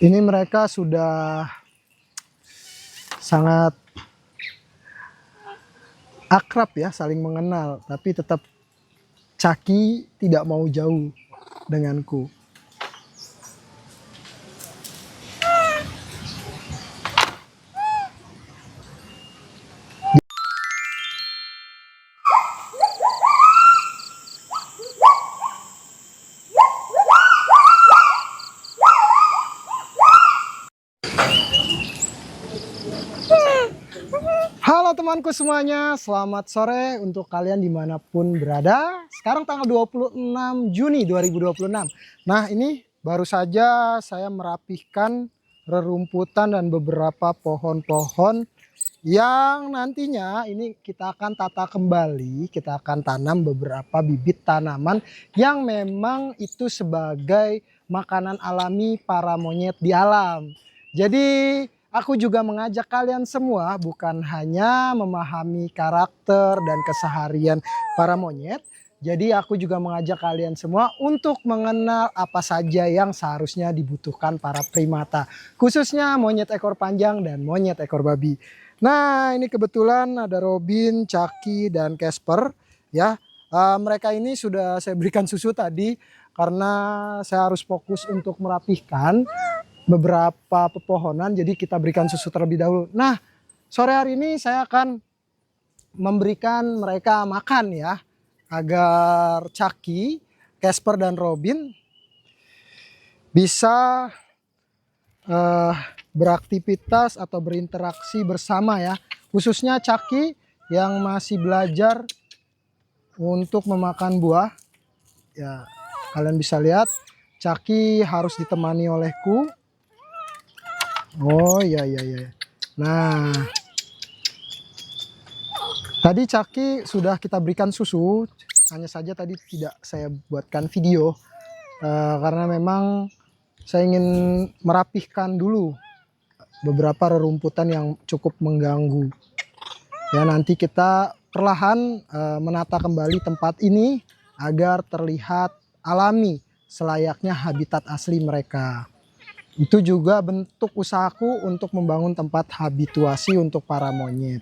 Ini mereka sudah sangat akrab ya, saling mengenal, tapi tetap Caki tidak mau jauh denganku. Halo temanku semuanya, selamat sore untuk kalian dimanapun berada. Sekarang tanggal 26 Juni 2026. Nah ini baru saja saya merapihkan rerumputan dan beberapa pohon-pohon yang nantinya ini kita akan tata kembali. Kita akan tanam beberapa bibit tanaman yang memang itu sebagai makanan alami para monyet di alam. Jadi aku juga mengajak kalian semua bukan hanya memahami karakter dan keseharian para monyet. Jadi aku juga mengajak kalian semua untuk mengenal apa saja yang seharusnya dibutuhkan para primata. Khususnya monyet ekor panjang dan monyet ekor babi. Nah ini kebetulan ada Robin, Caki, dan Casper ya. Mereka ini sudah saya berikan susu tadi karena saya harus fokus untuk merapihkan beberapa pepohonan, jadi kita berikan susu terlebih dahulu. Nah sore hari ini saya akan memberikan mereka makan ya, agar Caki, Casper, dan Robin bisa beraktivitas atau berinteraksi bersama ya. Khususnya Caki yang masih belajar untuk memakan buah ya. Kalian bisa lihat Caki harus ditemani olehku. Oh iya. Nah tadi Caki sudah kita berikan susu, hanya saja tadi tidak saya buatkan video karena memang saya ingin merapihkan dulu beberapa rerumputan yang cukup mengganggu. Ya nanti kita perlahan menata kembali tempat ini agar terlihat alami selayaknya habitat asli mereka. Itu juga bentuk usahaku untuk membangun tempat habituasi untuk para monyet.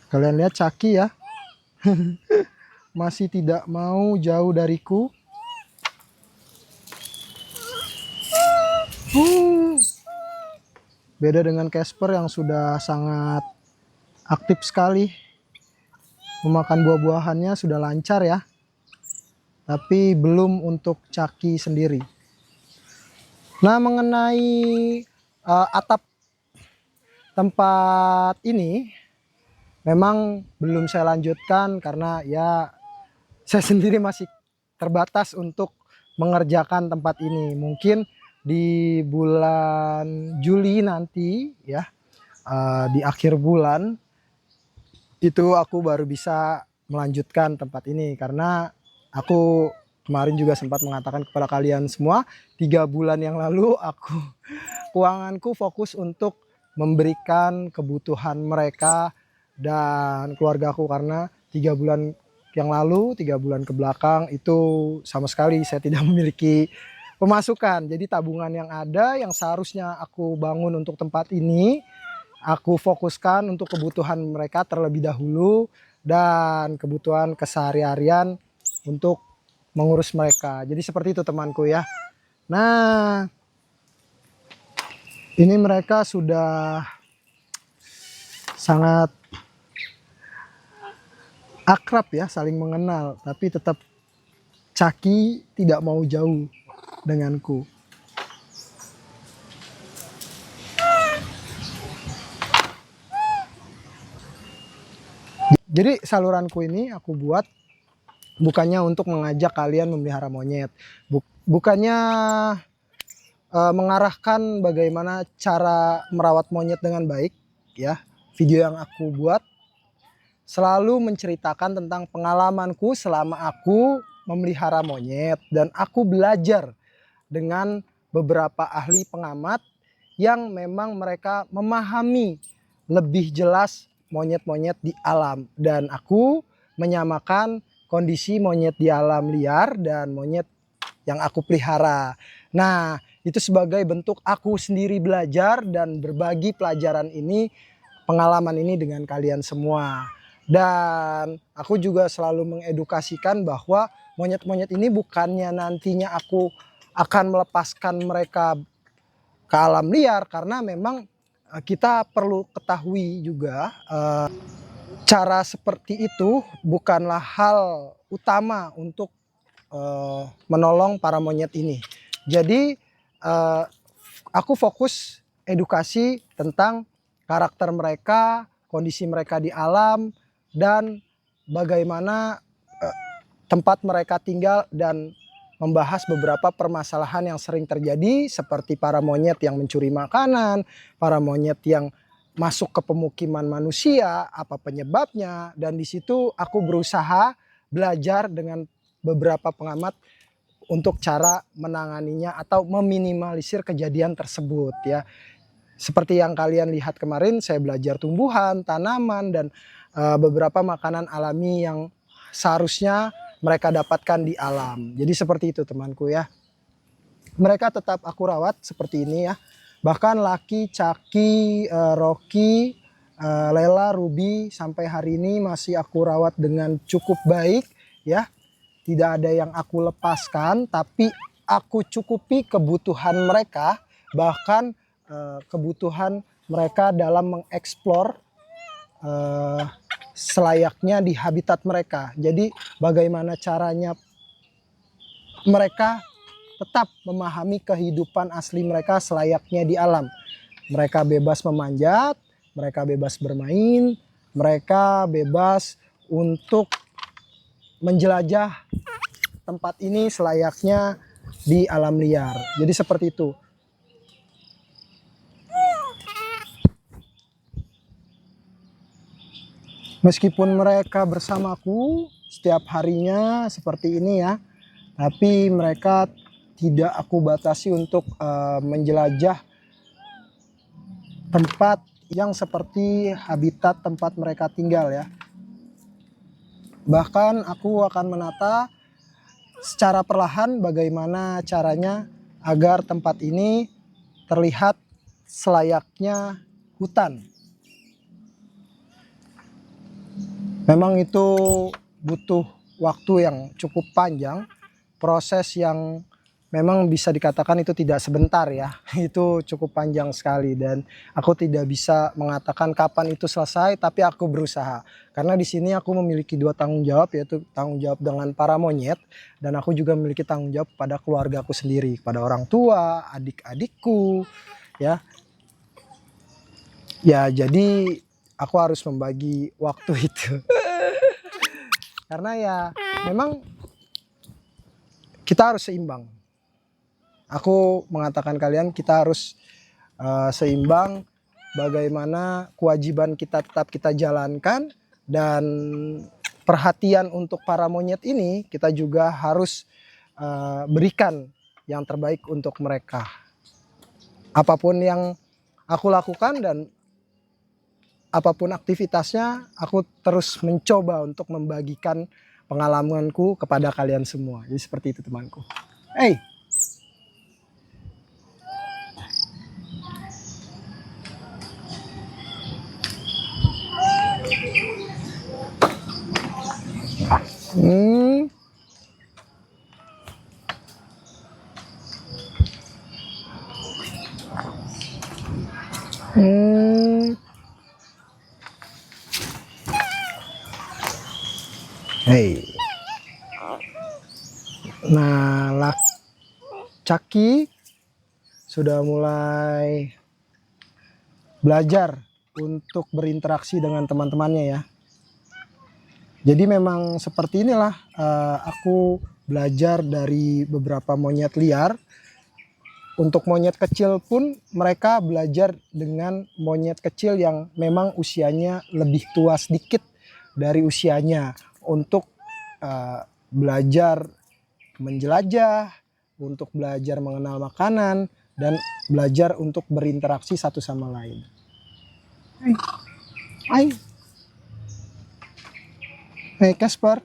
Kalian lihat Caki ya. Masih tidak mau jauh dariku. Beda dengan Casper yang sudah sangat aktif sekali. Memakan buah-buahannya sudah lancar ya. Tapi belum untuk Caki sendiri. Nah mengenai atap tempat ini memang belum saya lanjutkan karena ya saya sendiri masih terbatas untuk mengerjakan tempat ini. Mungkin di bulan Juli nanti ya, di akhir bulan itu aku baru bisa melanjutkan tempat ini, karena aku kemarin juga sempat mengatakan kepada kalian semua 3 bulan yang lalu keuanganku fokus untuk memberikan kebutuhan mereka dan keluargaku, karena 3 bulan yang lalu, 3 bulan ke belakang itu sama sekali saya tidak memiliki pemasukan. Jadi tabungan yang ada yang seharusnya aku bangun untuk tempat ini, aku fokuskan untuk kebutuhan mereka terlebih dahulu dan kebutuhan keseharian untuk mengurus mereka. Jadi seperti itu temanku ya. Nah ini mereka sudah sangat akrab ya, saling mengenal, tapi tetap Caki tidak mau jauh denganku. Jadi saluranku ini aku buat bukannya untuk mengajak kalian memelihara monyet, bukannya mengarahkan bagaimana cara merawat monyet dengan baik ya. Video yang aku buat selalu menceritakan tentang pengalamanku selama aku memelihara monyet, dan aku belajar dengan beberapa ahli pengamat yang memang mereka memahami lebih jelas monyet-monyet di alam, dan aku menyamakan kondisi monyet di alam liar dan monyet yang aku pelihara. Nah, itu sebagai bentuk aku sendiri belajar dan berbagi pelajaran ini, pengalaman ini dengan kalian semua. Dan aku juga selalu mengedukasikan bahwa monyet-monyet ini bukannya nantinya aku akan melepaskan mereka ke alam liar, karena memang kita perlu ketahui juga cara seperti itu bukanlah hal utama untuk menolong para monyet ini. Jadi aku fokus edukasi tentang karakter mereka, kondisi mereka di alam, dan bagaimana tempat mereka tinggal, dan membahas beberapa permasalahan yang sering terjadi seperti para monyet yang mencuri makanan, para monyet yang masuk ke pemukiman manusia, apa penyebabnya. Dan di situ aku berusaha belajar dengan beberapa pengamat untuk cara menanganinya atau meminimalisir kejadian tersebut ya. Seperti yang kalian lihat kemarin, saya belajar tumbuhan, tanaman, dan beberapa makanan alami yang seharusnya mereka dapatkan di alam. Jadi seperti itu temanku ya. Mereka tetap aku rawat seperti ini ya. Bahkan Lucky, Chucky, Rocky, Lela, Ruby sampai hari ini masih aku rawat dengan cukup baik ya. Tidak ada yang aku lepaskan, tapi aku cukupi kebutuhan mereka, bahkan kebutuhan mereka dalam mengeksplor selayaknya di habitat mereka. Jadi bagaimana caranya mereka tetap memahami kehidupan asli mereka selayaknya di alam. Mereka bebas memanjat, mereka bebas bermain, mereka bebas untuk menjelajah tempat ini selayaknya di alam liar. Jadi seperti itu. Meskipun mereka bersamaku setiap harinya seperti ini ya, tapi mereka tidak aku batasi untuk menjelajah tempat yang seperti habitat tempat mereka tinggal ya. Bahkan aku akan menata secara perlahan bagaimana caranya agar tempat ini terlihat selayaknya hutan. Memang itu butuh waktu yang cukup panjang, proses yang memang bisa dikatakan itu tidak sebentar ya. Itu cukup panjang sekali dan aku tidak bisa mengatakan kapan itu selesai, tapi aku berusaha. Karena di sini aku memiliki dua tanggung jawab, yaitu tanggung jawab dengan para monyet, dan aku juga memiliki tanggung jawab pada keluarga aku sendiri, pada orang tua, adik-adikku ya. Ya, jadi aku harus membagi waktu itu. Karena ya memang kita harus seimbang. Aku mengatakan kalian kita harus seimbang, bagaimana kewajiban kita tetap kita jalankan, dan perhatian untuk para monyet ini kita juga harus berikan yang terbaik untuk mereka. Apapun yang aku lakukan dan apapun aktivitasnya, aku terus mencoba untuk membagikan pengalamanku kepada kalian semua. Jadi seperti itu temanku. Hey. Hey. Nah, Chucky sudah mulai belajar untuk berinteraksi dengan teman-temannya ya. Jadi memang seperti inilah aku belajar dari beberapa monyet liar. Untuk monyet kecil pun mereka belajar dengan monyet kecil yang memang usianya lebih tua sedikit dari usianya, untuk belajar menjelajah, untuk belajar mengenal makanan, dan belajar untuk berinteraksi satu sama lain. Hai. Hey Casper.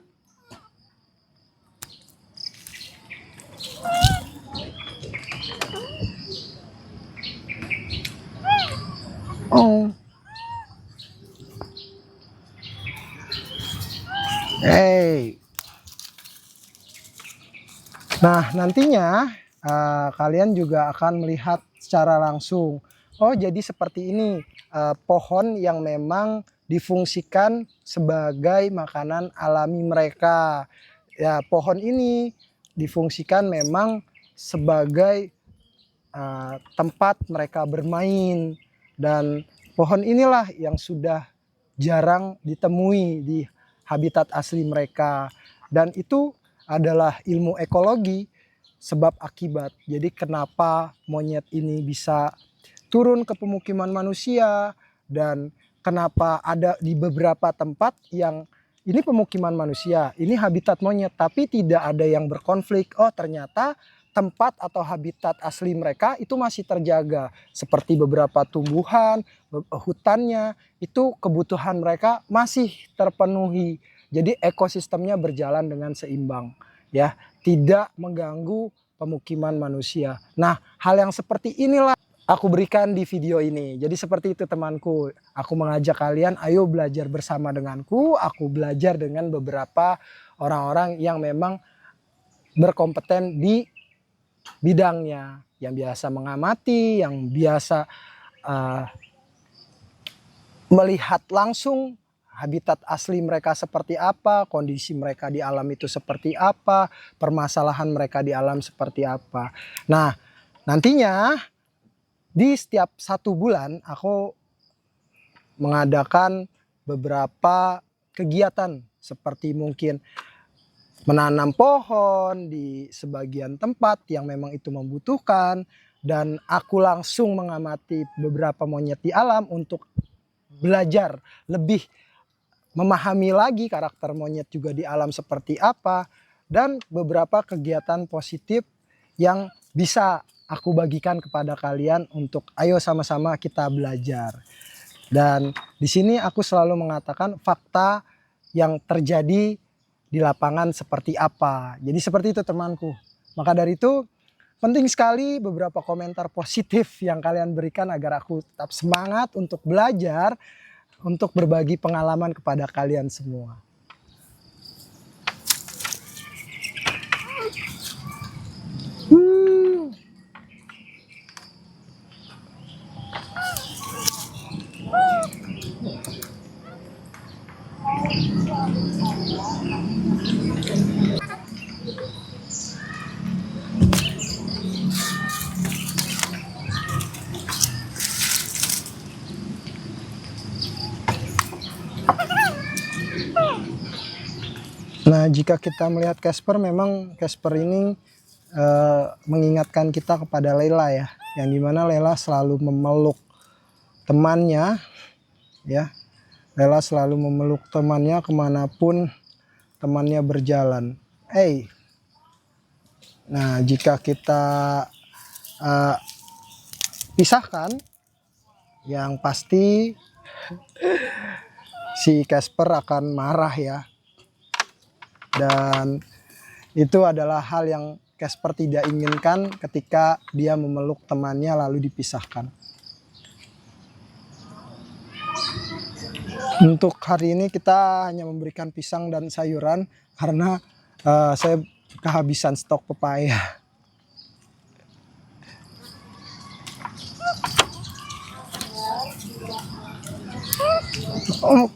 Oh. Hey. Nah, nantinya kalian juga akan melihat secara langsung. Oh, jadi seperti ini pohon yang memang difungsikan sebagai makanan alami mereka. Ya, pohon ini difungsikan memang sebagai tempat mereka bermain, dan pohon inilah yang sudah jarang ditemui di habitat asli mereka, dan itu adalah ilmu ekologi sebab akibat. Jadi kenapa monyet ini bisa turun ke pemukiman manusia, dan kenapa ada di beberapa tempat yang ini pemukiman manusia, ini habitat monyet, tapi tidak ada yang berkonflik. Oh, ternyata tempat atau habitat asli mereka itu masih terjaga, seperti beberapa tumbuhan, hutannya, itu kebutuhan mereka masih terpenuhi. Jadi ekosistemnya berjalan dengan seimbang, ya, tidak mengganggu pemukiman manusia. Nah, hal yang seperti inilah aku berikan di video ini. Jadi seperti itu temanku, aku mengajak kalian ayo belajar bersama denganku. Aku belajar dengan beberapa orang-orang yang memang berkompeten di bidangnya, yang biasa mengamati, yang biasa melihat langsung habitat asli mereka seperti apa, kondisi mereka di alam itu seperti apa, permasalahan mereka di alam seperti apa. Nah, nantinya di setiap 1 bulan aku mengadakan beberapa kegiatan, seperti mungkin menanam pohon di sebagian tempat yang memang itu membutuhkan, dan aku langsung mengamati beberapa monyet di alam untuk belajar lebih memahami lagi karakter monyet juga di alam seperti apa, dan beberapa kegiatan positif yang bisa aku bagikan kepada kalian untuk ayo sama-sama kita belajar. Dan di sini aku selalu mengatakan fakta yang terjadi di lapangan seperti apa. Jadi seperti itu temanku. Maka dari itu penting sekali beberapa komentar positif yang kalian berikan agar aku tetap semangat untuk belajar, untuk berbagi pengalaman kepada kalian semua. Nah, jika kita melihat Casper, memang Casper ini mengingatkan kita kepada Layla, ya, yang dimana Layla selalu memeluk temannya, ya. Layla selalu memeluk temannya kemanapun temannya berjalan. Nah, jika kita pisahkan, yang pasti si Casper akan marah, ya. Dan itu adalah hal yang Casper tidak inginkan ketika dia memeluk temannya lalu dipisahkan. Untuk hari ini kita hanya memberikan pisang dan sayuran karena saya kehabisan stok pepaya. Oh.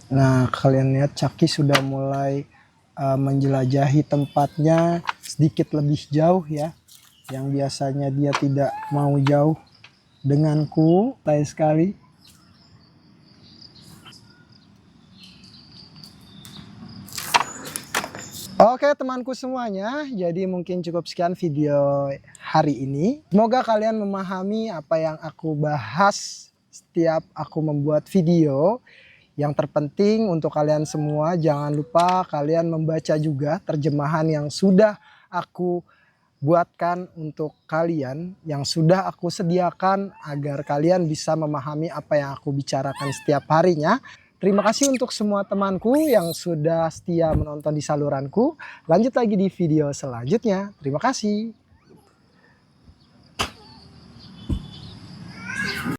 Nah, kalian lihat Caki sudah mulai menjelajahi tempatnya sedikit lebih jauh ya. Yang biasanya dia tidak mau jauh denganku, santai sekali. Oke temanku semuanya, jadi mungkin cukup sekian video hari ini. Semoga kalian memahami apa yang aku bahas setiap aku membuat video. Yang terpenting untuk kalian semua, jangan lupa kalian membaca juga terjemahan yang sudah aku buatkan untuk kalian, yang sudah aku sediakan agar kalian bisa memahami apa yang aku bicarakan setiap harinya. Terima kasih untuk semua temanku yang sudah setia menonton di saluranku. Lanjut lagi di video selanjutnya. Terima kasih.